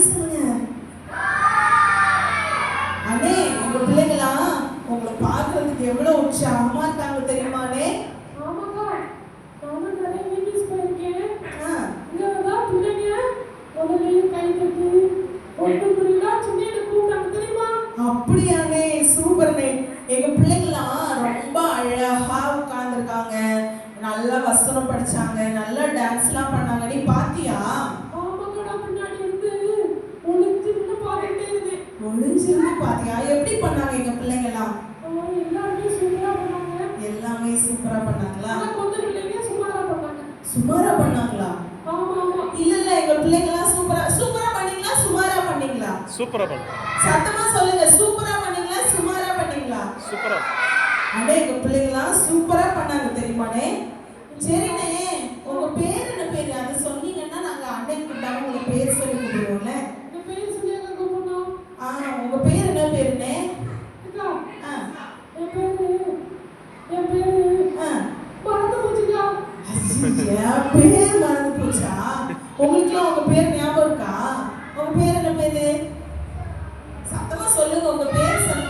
Hi சொல்லுங்க. அண்ணே உங்க பிள்ளைங்களாம் உங்களை பார்க்கறதுக்கு எவ்வளவு உற்சாகமா இருக்காங்க தெரியுமாண்ணே? ஆமாக்கா, நானும் நிறைய மீட்டிங்ஸ் போயிருக்கேன். இங்கதான் பிள்ளைங்க முதல்ல கை தட்டி ஒன்று புரியலா சொல்லி எனக்கு கூப்பிட்டாங்க தெரியுமா? அப்படியாண்ணே, சூப்பர்ண்ணே. எங்க பிள்ளைங்களாம் ரொம்ப அழகா உட்கார்ந்துருக்காங்க, நல்லா வசனம் படிச்சாங்க, நல்லா டான்ஸ்லாம் பண்ணாங்க. நீ பாத்தியா? ஆமாக்கா, பின்னாடி இருந்து ஒளிஞ்சிருந்து பார்த்துட்டே இருந்தேன். ஒளிஞ்சிருந்து பாத்தியா? எப்படி பண்ணாங்க எங்க பிள்ளைங்களாம்? எல்லாருமே சூப்பரா பண்ணாங்க. எல்லாமே சூப்பரா பண்ணாங்களா? கொஞ்சம் பிள்ளைங்க சுமாரா பண்ணாங்க. சுமாரா பண்ணாங்களா? ஆமா ஆமா. இல்ல இல்ல, எங்க பிள்ளைங்களாம் சூப்பரா சூப்பரா பண்ணீங்களா சுமாரா பண்ணீங்களா? சூப்பரா பண்ணாங்க. சத்தமா சொல்லுங்க, சூப்பரா பண்ணீங்களா சுமாரா பண்ணீங்களா? சூப்பரா. அண்ணே எங்க பிள்ளைங்களாம் சூப்பரா பண்ணாங்க தெரியுமாண்ணே? சரிண்ணே, உங்க பேர் என்ன பேரு? அதை சொன்னீங்கன்னா நாங்க அன்னைக்கு கூப்பிட்டாங்க உங்க பேர் சொல்லி கூப்பிடுவோம்ல. என் பேர் சொல்லியாங்க கூப்பிடணும். உங்க பேர் என்ன பேருண்ணே? அக்கா, என் பேரு மறந்து போச்சுக்கா. என் பேர் மறந்து போச்சா? உங்களுக்குலாம் உங்க பேர் ஞாபகம் இருக்கா? உங்க பேர் என்ன பேரு? சத்தமா சொல்லுங்க, உங்க பேர் சொல்லுங்க.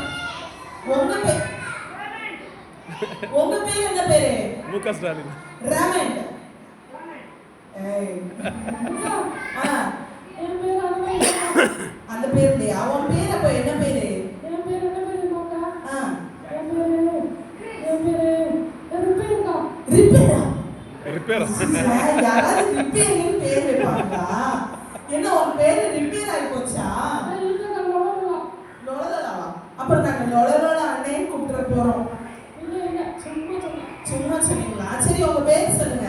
உங்க பேர் என்ன பேரு? லூகாஸ் ஸ்டாலின். ராமன். என் பேர் அந்த பேர் இல்லையா? அவன் பேர் அப்ப என்ன பேரு? என் பேர் என்ன பேரு மாக்கா? என் பேரு ரிப்பேர்க்கா. ரிப்பேரா? யாராவது ரிப்பேர்னு பேர் வைப்பாங்களா? என்ன உன் பேரு ரிப்பேர் ஆகி போச்சா? லொலலலாவா? அப்புறம் நாங்க லொலலோட அண்ணன் கூப்பிட்டு போறோம். இல்ல சும்மா சொன்னீங்களா? சரி உங்க பேர் சொல்லுங்க.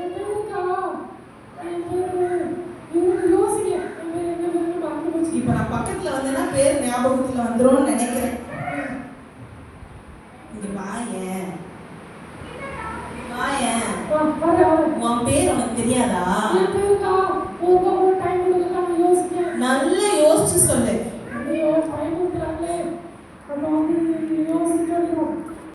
என் பேருக்கா, என் பேரு யோசிங்க. என் பேரு என்ன பேரு மறந்து போச்சு. இப்ப நான் பக்கத்துல வந்தேன்னா பேர் ஞாபகத்துல வந்துரும்னு நினைக்கிறேன். இங்க வாயேன். உன் பேர் உனக்கு தெரியாதா? என் பேரு